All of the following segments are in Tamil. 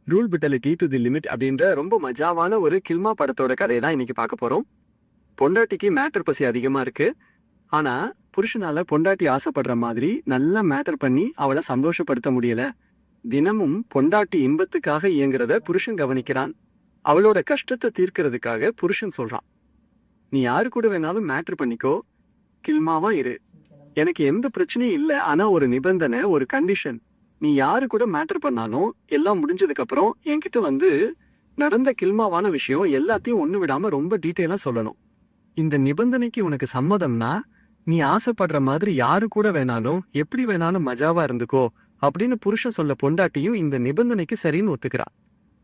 ரூல் பிட்டலிட்டி டு தி லிமிட் அப்படின்ற ரொம்ப மஜாவான ஒரு கில்மா படத்தோட கதையை தான் இன்னைக்கு பார்க்க போறோம். பொண்டாட்டிக்கு மேட்டர் பசி அதிகமா இருக்கு. ஆனா புருஷனால பொண்டாட்டி ஆசைப்படுற மாதிரி நல்லா மேட்டர் பண்ணி அவளை சந்தோஷப்படுத்த முடியல. தினமும் பொண்டாட்டி இன்பத்துக்காக இயங்குறத புருஷன் கவனிக்கிறான். அவளோட கஷ்டத்தை தீர்க்கிறதுக்காக புருஷன் சொல்றான், நீ யாரு கூட வேணாலும் மேட்டர் பண்ணிக்கோ, கில்மாவா இரு, எனக்கு எந்த பிரச்சனையும் இல்லை, ஆனா ஒரு நிபந்தனை, ஒரு கண்டிஷன். நீ யாரு கூட மேட்டர் பண்ணாலும் எல்லாம் முடிஞ்சதுக்கு அப்புறம் என்கிட்ட வந்து நடந்த கில்மாவான விஷயம் எல்லாத்தையும் ஒண்ணு விடாம ரொம்ப டீட்டெயிலா சொல்லணும். இந்த நிபந்தனைக்கு உனக்கு சம்மதம்னா நீ ஆசைப்படுற மாதிரி யாரு கூட வேணாலும் எப்படி வேணாலும் மஜாவா இருந்துக்கோ அப்படின்னு புருஷன் சொல்ல பொண்டாட்டியும் இந்த நிபந்தனைக்கு சரின்னு ஒத்துக்கிறா.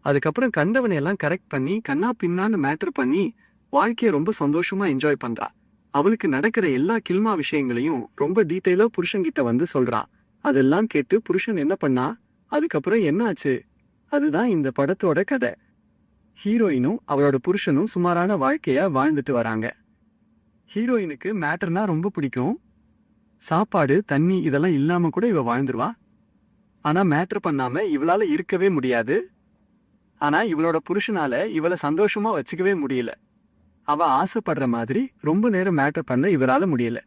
அதுக்கப்புறம் கண்டவனை எல்லாம் கரெக்ட் பண்ணி கண்ணா பின்னான்னு மேட்டர் பண்ணி வாழ்க்கைய ரொம்ப சந்தோஷமா என்ஜாய் பண்றா. அவளுக்கு நடக்கிற எல்லா கில்மா விஷயங்களையும் ரொம்ப டீட்டெயிலா புருஷன்கிட்ட வந்து சொல்றா. அதெல்லாம் கேட்டு புருஷன் என்ன பண்ணா, அதுக்கப்புறம் என்ன ஆச்சு, அதுதான் இந்த படத்தோட கதை. ஹீரோயினும் அவளோட புருஷனும் சுமாரான வாழ்க்கைய வாழ்ந்துட்டு வராங்க. ஹீரோயினுக்கு மேட்டர்னா ரொம்ப பிடிக்கும். சாப்பாடு தண்ணி இதெல்லாம் இல்லாம கூட இவ வாழ்ந்துருவா. ஆனா மேட்டர் பண்ணாம இவளால இருக்கவே முடியாது. ஆனா இவளோட புருஷனால இவளை சந்தோஷமா வச்சுக்கவே முடியல. அவ ஆசைப்படுற மாதிரி ரொம்ப நேரம் மேட்டர் பண்ண இவரால முடியல.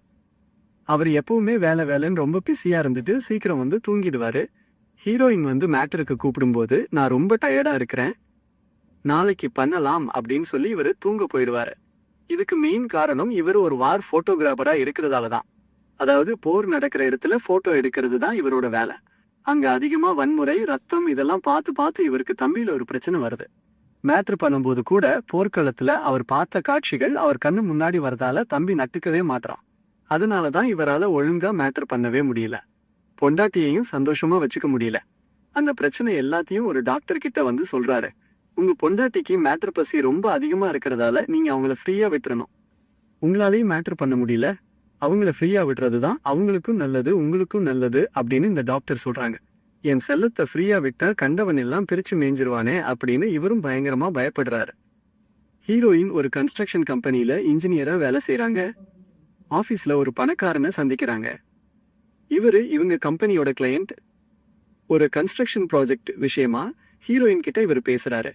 அவர் எப்பவுமே வேலை வேலைன்னு ரொம்ப பிஸியா இருந்துட்டு சீக்கிரம் வந்து தூங்கிடுவாரு. ஹீரோயின் வந்து மேட்டருக்கு கூப்பிடும்போது நான் ரொம்ப டயர்டா இருக்கிறேன், நாளைக்கு பண்ணலாம் அப்படின்னு சொல்லி இவர் தூங்க போயிடுவாரு. இதுக்கு மெயின் காரணம் இவர் ஒரு வார் போட்டோகிராஃபரா இருக்கிறதால தான். அதாவது போர் நடக்கிற இடத்துல போட்டோ எடுக்கிறது தான் இவரோட வேலை. அங்க அதிகமா வன்முறை, ரத்தம் இதெல்லாம் பார்த்து பார்த்து இவருக்கு தம்பியில ஒரு பிரச்சனை வருது. மேட்ரு பண்ணும்போது கூட போர்க்களத்துல அவர் பார்த்த காட்சிகள் அவர் கண்ணு முன்னாடி வரதால தம்பி நட்டுக்கவே மாட்டான். அதனாலதான் இவரால ஒழுங்கா மேட்டர் பண்ணவே முடியல, பொண்டாட்டியையும் சந்தோஷமா வச்சுக்க முடியல. அந்த பிரச்சனை எல்லாத்தையும் ஒரு டாக்டர் கிட்ட வந்து சொல்றாரு, உங்க பொண்டாட்டிக்கு மேட்டர் பசி ரொம்ப அதிகமா இருக்கிறதால நீங்க அவங்கள ஃப்ரீயா விட்டுறணும். உங்களாலேயும் மேட்டர் பண்ண முடியல, அவங்கள ஃப்ரீயா விடுறதுதான் அவங்களுக்கும் நல்லது உங்களுக்கும் நல்லது அப்படின்னு இந்த டாக்டர் சொல்றாங்க. என் செல்லத்தை ஃப்ரீயா விட்டா கண்டவன் எல்லாம் பிரிச்சு மேய்ஞ்சிருவானே அப்படின்னு இவரும் பயங்கரமா பயப்படுறாரு. ஹீரோயின் ஒரு கன்ஸ்ட்ரக்ஷன் கம்பெனில இன்ஜினியரா வேலை செய்யறாங்க. ஆபீஸ்ல ஒரு பணக்காரனை சந்திக்கிறாங்க. இவங்க கம்பெனியோட கிளையண்ட். ஒரு கன்ஸ்ட்ரக்ஷன் ப்ராஜெக்ட் விஷயமா ஹீரோயின் கிட்ட இவர் பேசுறாரு.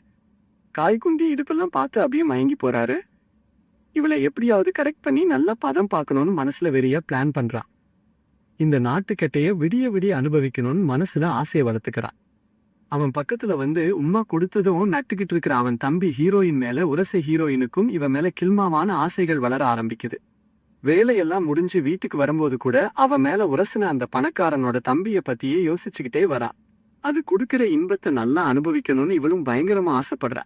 காய்குண்டி இடுப்பெல்லாம் பார்த்து அப்படியே மயங்கி போறாரு. இவளை எப்படியாவது கரெக்ட் பண்ணி நல்லா பதம் பார்க்கணும்னு மனசுல வெறிய பிளான் பண்றான். இந்த நாட்டுக்கட்டைய விடிய விடிய அனுபவிக்கணும்னு மனசுல ஆசையை வளர்த்துக்கிறான். அவன் பக்கத்துல வந்து உம்மா கொடுத்ததும் நட்டுக்கிட்டு இருக்கிற அவன் தம்பி ஹீரோயின் மேல உரச ஹீரோயினுக்கும் இவன் மேல கில்மாவான ஆசைகள் வளர ஆரம்பிக்குது. வேலையெல்லாம் முடிஞ்சு வீட்டுக்கு வரும்போது கூட அவன் மேல உரசின அந்த பணக்காரனோட தம்பிய பத்தியே யோசிச்சுக்கிட்டே வரா. அது கொடுக்கிற இன்பத்தை நல்லா அனுபவிக்கணும்னு இவளும் பயங்கரமா ஆசைப்படுறா.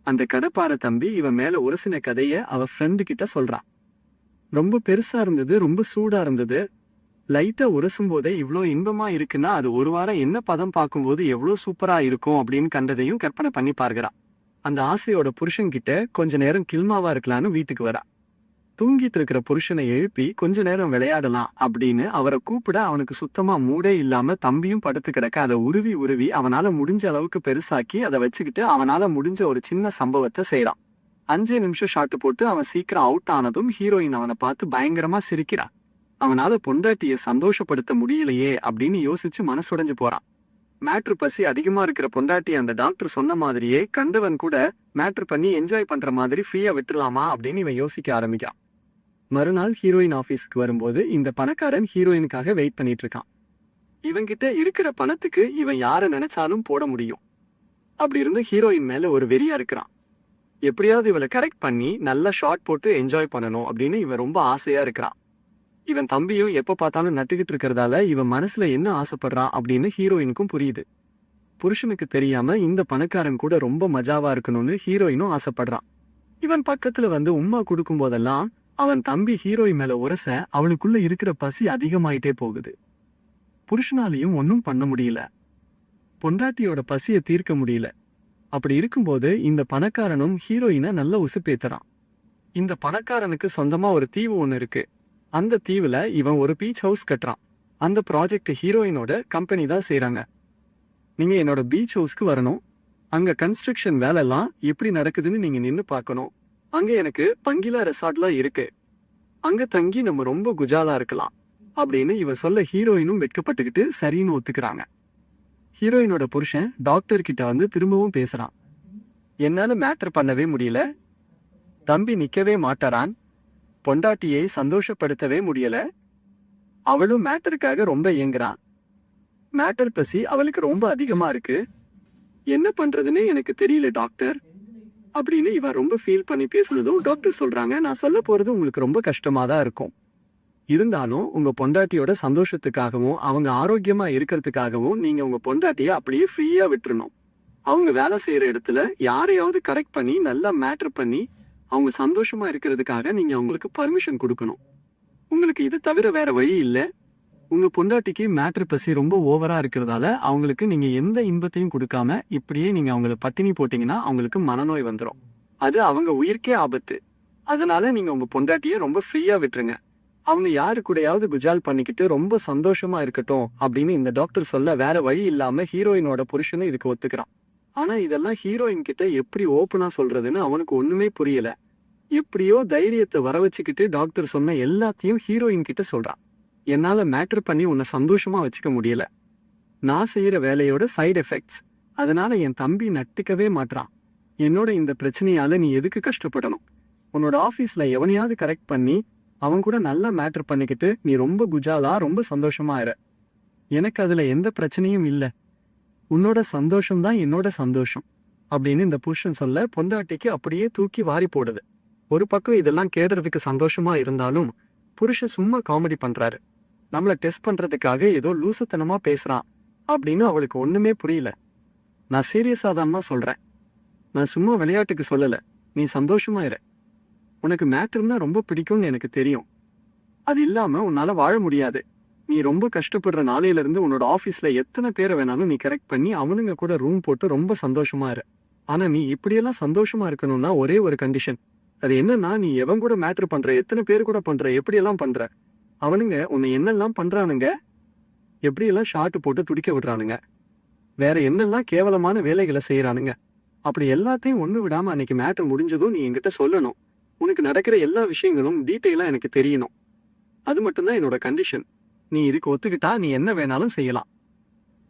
அந்த கடப்பார தம்பி இவன் மேல உரசின கதைய அவ ஃப்ரெண்டு கிட்ட சொல்றான். ரொம்ப பெருசா இருந்தது, ரொம்ப சூடா இருந்தது. லைட்டா உரசும் போதே இவ்வளோ இன்பமா இருக்குன்னா அது ஒரு வாரம் என்ன பதம் பார்க்கும்போது எவ்வளோ சூப்பரா இருக்கும் அப்படின்னு கண்டதையும் கற்பனை பண்ணி பார்க்கிறா. அந்த ஆசையோட புருஷன் கிட்ட கொஞ்ச நேரம் கில்மாவா இருக்கலான்னு வீட்டுக்கு வரா. தூங்கிட்டு இருக்கிற புருஷனை எழுப்பி கொஞ்ச நேரம் விளையாடலாம் அப்படின்னு அவரை கூப்பிட அவனுக்கு சுத்தமா மூடே இல்லாம தம்பியும் படுத்து கிடக்க அதை உருவி உருவி அவனால முடிஞ்ச அளவுக்கு பெருசாக்கி அதை வச்சுக்கிட்டு அவனால முடிஞ்ச ஒரு சின்ன சம்பவத்தை செய்யறான். 5 நிமிஷம் ஷாட்டு போட்டு அவன் சீக்கிரம் அவுட் ஆனதும் ஹீரோயின் அவனை பார்த்து பயங்கரமா சிரிக்கிறான். அவனால பொண்டாட்டிய சந்தோஷப்படுத்த முடியலையே அப்படின்னு யோசிச்சு மனசுடைஞ்சு போறான். மேட்ரு பசி அதிகமா இருக்கிற பொண்டாட்டி அந்த டாக்டர் சொன்ன மாதிரியே கண்டவன் கூட மேட்ரு பண்ணி என்ஜாய் பண்ற மாதிரி ஃப்ரீயா விட்டுலாமா அப்படின்னு இவன் யோசிக்க ஆரம்பிக்கான். மறுநாள் ஹீரோயின் ஆபீஸ்க்கு வரும்போது இந்த பணக்காரன் ஹீரோயினுக்காக வெயிட் பண்ணிட்டு இருக்கான். இவன்கிட்ட இருக்கிற பணத்துக்கு இவன் யாரை நினைச்சாலும் போட முடியும். அப்படி இருந்து ஹீரோயின் மேல ஒரு வெறியா இருக்கிறான். எப்படியாவது இவளை கரெக்ட் பண்ணி நல்லா ஷார்ட் போட்டு என்ஜாய் பண்ணணும் அப்படின்னு இவன் ரொம்ப ஆசையா இருக்கிறான். இவன் தம்பியும் எப்ப பார்த்தாலும் நட்டுக்கிட்டு இருக்கிறதால இவன் மனசுல என்ன ஆசைப்படுறான் அப்படின்னு ஹீரோயினுக்கும் புரியுது. புருஷனுக்கு தெரியாம இந்த பணக்காரன் கூட ரொம்ப மஜாவா இருக்கணும்னு ஹீரோயினும் ஆசைப்படுறான். இவன் பக்கத்துல வந்து உம்மா கொடுக்கும் போதெல்லாம் அவன் தம்பி ஹீரோயின் மேல உரச அவளுக்குள்ள இருக்கிற பசி அதிகமாயிட்டே போகுது. புருஷனாலையும் ஒன்னும் பண்ண முடியல, பொண்டாட்டியோட பசியை தீர்க்க முடியல. அப்படி இருக்கும்போது இந்த பணக்காரனும் ஹீரோயினை நல்ல உசுப்பேத்துறான். இந்த பணக்காரனுக்கு சொந்தமா ஒரு தீவு ஒண்ணு இருக்கு. அந்த தீவுல இவன் ஒரு பீச் ஹவுஸ் கட்டுறான். அந்த ப்ராஜெக்ட் ஹீரோயினோட கம்பெனி தான் செய்யறாங்க. நீங்க என்னோட பீச் ஹவுஸ்க்கு வரணும், அங்க கன்ஸ்ட்ரக்ஷன் வேலை எல்லாம் எப்படி நடக்குதுன்னு நீங்க நின்னு பார்க்கணும். அங்க எனக்கு பங்கிலா ரெசார்ட்லாம் இருக்கு, அங்க தங்கி நம்ம ரொம்ப குஜாலா இருக்கலாம் அப்படின்னு இவன் சொல்ல ஹீரோயினும் வெட்கப்பட்டுக்கிட்டு சரின்னு ஒத்துக்கிறாங்க. ஹீரோயினோட புருஷன் டாக்டர் கிட்ட வந்து திரும்பவும் பேசுறான். என்னால மேட்டர் பண்ணவே முடியல. தம்பி நிக்கவே மாட்டாரான். பொண்டாட்டியை சந்தோஷப்படுத்தவே முடியல. அவளும் மேட்டருக்காக ரொம்ப ஏங்குறான். மேட்டர் பசி அவளுக்கு ரொம்ப அதிகமா இருக்கு. என்ன பண்றதுன்னு எனக்கு தெரியல டாக்டர் அப்படின்னு இவ ரொம்ப ஃபீல் பண்ணி பேசுனதும் டாக்டர் சொல்றாங்க, நான் சொல்ல போறது உங்களுக்கு ரொம்ப கஷ்டமா தான் இருக்கும். இருந்தாலும் உங்க பொண்டாட்டியோட சந்தோஷத்துக்காகவும் அவங்க ஆரோக்கியமா இருக்கிறதுக்காகவும் நீங்க உங்க பொண்டாட்டிய அப்படியே ஃப்ரீயா விட்டுறணும். அவங்க வேலை செய்யற இடத்துல யாரையாவது கரெக்ட் பண்ணி நல்லா மேட்டர் பண்ணி அவங்க சந்தோஷமா இருக்கிறதுக்காக நீங்க அவங்களுக்கு பர்மிஷன் கொடுக்கணும். உங்களுக்கு இது தவிர வேற வழி இல்லை. உங்க பொண்டாட்டிக்கு மேட்டர் பசி ரொம்ப ஓவரா இருக்கிறதால அவங்களுக்கு நீங்க எந்த இன்பத்தையும் கொடுக்காம இப்படியே நீங்க அவங்கள பட்டினி போட்டீங்கன்னா அவங்களுக்கு மனநோய் வந்துடும். அது அவங்க உயிர்க்கே ஆபத்து. அதனால நீங்க உங்க பொண்டாட்டிய ரொம்ப ஃப்ரீயா விட்டுருங்க. அவங்க யாரு கூடயாவது குஜால் பண்ணிக்கிட்டு ரொம்ப சந்தோஷமா இருக்கட்டும் அப்படின்னு இந்த டாக்டர் சொல்ல வேற வழி இல்லாம ஹீரோயினோட புருஷனும் இதுக்கு ஒத்துக்கிறான். ஆனா இதெல்லாம் ஹீரோயின் கிட்ட எப்படி ஓப்பனா சொல்றதுன்னு அவனுக்கு ஒண்ணுமே புரியல. எப்படியோ தைரியத்தை வர வச்சுக்கிட்டு டாக்டர் சொன்ன எல்லாத்தையும் ஹீரோயின் கிட்ட சொல்றான். என்னால மேட்டர் பண்ணி உன்னை சந்தோஷமா வச்சுக்க முடியல. நான் செய்யற வேலையோட சைடு எஃபெக்ட்ஸ். அதனால என் தம்பி நட்டுக்கவே மாட்டான். என்னோட இந்த பிரச்சனையால நீ எதுக்கு கஷ்டப்படணும்? உன்னோட ஆபீஸ்ல எவனையாவது கரெக்ட் பண்ணி அவன் கூட நல்லா மேட்டர் பண்ணிக்கிட்டு நீ ரொம்ப குஜாலா ரொம்ப சந்தோஷமா இரு. எனக்கு அதுல எந்த பிரச்சனையும் இல்லை. உன்னோட சந்தோஷம்தான் என்னோட சந்தோஷம் அப்படின்னு இந்த புருஷன் சொல்ல பொண்டாட்டிக்கு அப்படியே தூக்கி வாரி போடுது. ஒரு பக்கம் இதெல்லாம் கேடுறதுக்கு சந்தோஷமா இருந்தாலும் புருஷன் சும்மா காமெடி பண்றாரு. நம்மள டெஸ்ட் பண்றதுக்காக ஏதோ லூசுத்தனமா பேசுறான் அப்படின்னு அவளுக்கு ஒண்ணுமே புரியல. நான் சீரியஸா தான் சொல்றேன். நான் சும்மா விளையாட்டுக்கு சொல்லல. நீ சந்தோஷமா இரு. உனக்கு மேட்டர்னா ரொம்ப பிடிக்கும்னு எனக்கு தெரியும். அது இல்லாம உன்னால வாழ முடியாது. நீ ரொம்ப கஷ்டப்படுற நாளையில இருந்து உன்னோட ஆபீஸ்ல எத்தனை பேரை வேணாலும் நீ கரெக்ட் பண்ணி அவனுங்க கூட ரூம் போட்டு ரொம்ப சந்தோஷமா இரு. ஆனா நீ இப்படியெல்லாம் சந்தோஷமா இருக்கணும்னா ஒரே ஒரு கண்டிஷன். அது என்னன்னா, நீ எவன் கூட மேட்டர் பண்ற, எத்தனை பேர் கூட பண்ற, எப்படியெல்லாம் பண்ற, அவனுங்க உன்னை என்னெல்லாம் பண்றானுங்க, எப்படியெல்லாம் ஷார்ட் போட்டு துடிக்க விடுறானுங்க, வேற என்னெல்லாம் கேவலமான வேலைகளை செய்யறானுங்க, அப்படி எல்லாத்தையும் ஒண்ணு விடாம அன்னைக்கு மேட்டர் முடிஞ்சதும் நீ என்கிட்ட சொல்லணும். உனக்கு நடக்கிற எல்லா விஷயங்களும் டீட்டெயிலா எனக்கு தெரியணும். அது மட்டும்தான் என்னோட கண்டிஷன். நீ இதுக்கு ஒத்துக்கிட்டா நீ என்ன வேணாலும் செய்யலாம்.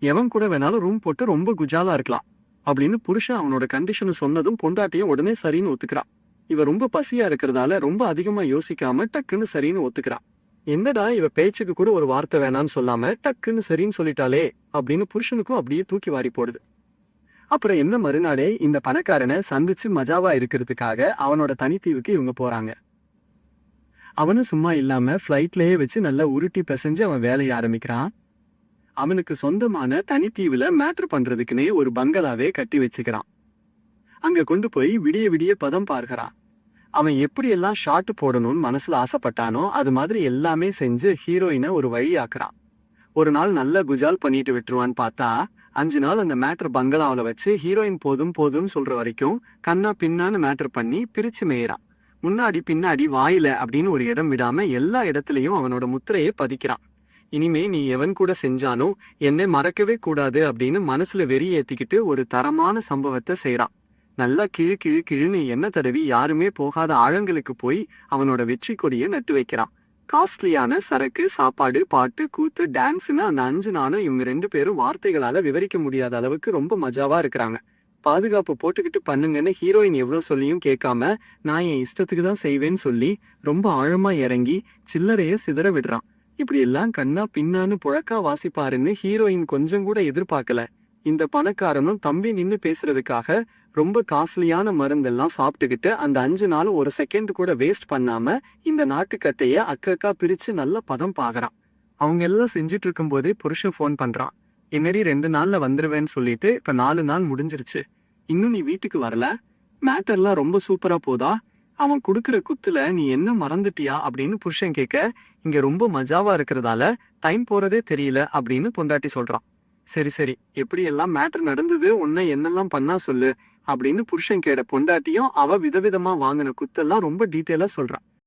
எவன் கூட வேணாலும் ரூம் போட்டு ரொம்ப குஜாலா இருக்கலாம் அப்படின்னு புருஷன் அவனோட கண்டிஷனை சொன்னதும் பொண்டாட்டியும் உடனே சரின்னு ஒத்துக்கிறான். இவ ரொம்ப பசியா இருக்கிறதால ரொம்ப அதிகமா யோசிக்காம டக்குன்னு சரின்னு ஒத்துக்கிறான். என்னடா இவ பேச்சுக்கு கூட ஒரு வார்த்தை வேணான்னு சொல்லாம டக்குன்னு சரின்னு சொல்லிட்டாலே அப்படின்னு புருஷனுக்கும் அப்படியே தூக்கி வாரி போடுது. அப்புறம் என்ன, மறுநாளே இந்த பணக்காரனை சந்திச்சு மஜாவா இருக்கிறதுக்காக அவனோட தனித்தீவுக்கு இவங்க போறாங்க. அவனும் சும்மா இல்லாம ஃப்ளைட்லயே வச்சு நல்லா உருட்டி பிசைஞ்சு அவன் வேலையை ஆரம்பிக்கிறான். அவனுக்கு சொந்தமான தனித்தீவுல மேட்டர் பண்றதுக்குன்னே ஒரு பங்களாவே கட்டி வச்சுக்கிறான். அங்க கொண்டு போய் விடிய விடிய பதம் பார்க்கிறான். அவன் எப்படியெல்லாம் ஷாட் போடணும்னு மனசுல ஆசைப்பட்டானோ அது மாதிரி எல்லாமே செஞ்சு ஹீரோயினை ஒரு வழி ஆக்குறான். ஒரு நாள் நல்ல குஜால் பண்ணிட்டு விட்டுருவான்னு பார்த்தா 5 நாள் அந்த மேட்டர் பங்களாவில வச்சு ஹீரோயின் போதும் போதும் சொல்ற வரைக்கும் கண்ணா பின்னான்னு மேட்டர் பண்ணி பிரிச்சு மேயறான். முன்னாடி பின்னாடி வாயில அப்படின்னு ஒரு இடம் விடாம எல்லா இடத்துலயும் அவனோட முத்திரையை பதிக்கிறான். இனிமே நீ எவன் கூட செஞ்சானோ என்னை மறக்கவே கூடாது அப்படின்னு மனசுல வெறி ஏத்திக்கிட்டு ஒரு தரமான சம்பவத்தை செய்யறான். நல்லா கிழு கிழு கிழுன்னு எண்ணெய் தடவி யாருமே போகாத ஆழங்களுக்கு போய் அவனோட வெற்றி கொடியை நட்டு வைக்கிறான். காஸ்ட்லியான சரக்கு, சாப்பாடு, பாட்டு, கூத்து, டான்ஸ்னு அந்த 5 நாளும் இவங்க 2 பேரும் வார்த்தைகளால விவரிக்க முடியாத அளவுக்கு ரொம்ப மஜாவா இருக்கிறாங்க. பாதுகாப்பு போட்டுக்கிட்டு பண்ணுங்கன்னு ஹீரோயின் எவ்வளவு சொல்லியும் கேட்காம நான் என் இஷ்டத்துக்கு தான் செய்வேன்னு சொல்லி ரொம்ப ஆழமா இறங்கி சில்லறைய சிதற விடுறான். இப்படி எல்லாம் கண்ணா பின்னான்னு புழக்கா வாசிப்பாருன்னு ஹீரோயின் கொஞ்சம் கூட எதிர்பார்க்கல. இந்த பணக்காரனும் தம்பி நின்னு பேசுறதுக்காக ரொம்ப காஸ்ட்லியான மருந்தெல்லாம் சாப்பிட்டுக்கிட்டு அந்த 5 நாளும் ஒரு செகண்ட் கூட வேஸ்ட் பண்ணாம இந்த நாட்டுக்கட்டைய அக்கா பிரிச்சு நல்ல பதம் பாக்குறான். அவங்க எல்லாம் செஞ்சுட்டு இருக்கும் போதே புருஷன் ஃபோன் பண்றான். என்னடி 2 நாள்ல வந்துருவேன்னு சொல்லிட்டு இப்ப 4 நாள் முடிஞ்சிருச்சு, இன்னும் நீ வீட்டுக்கு வரல? மேட்டர்லாம் ரொம்ப சூப்பரா போதா? அவன் கொடுக்குற குத்துல நீ என்ன மறந்துட்டியா அப்படின்னு புருஷன் கேட்க, இங்க ரொம்ப மஜாவா இருக்கிறதால டைம் போறதே தெரியல அப்படின்னு பொண்டாட்டி சொல்றான். சரி சரி, எப்படி எல்லாம் மேட்டர் நடந்தது, உன்னை என்னெல்லாம் பண்ணா சொல்லு அப்படின்னு புருஷன் கேட்ட பொண்டாட்டியும் அவ விதவிதமா வாங்கின குத்தெல்லாம் ரொம்ப டீட்டெயிலா சொல்றான்.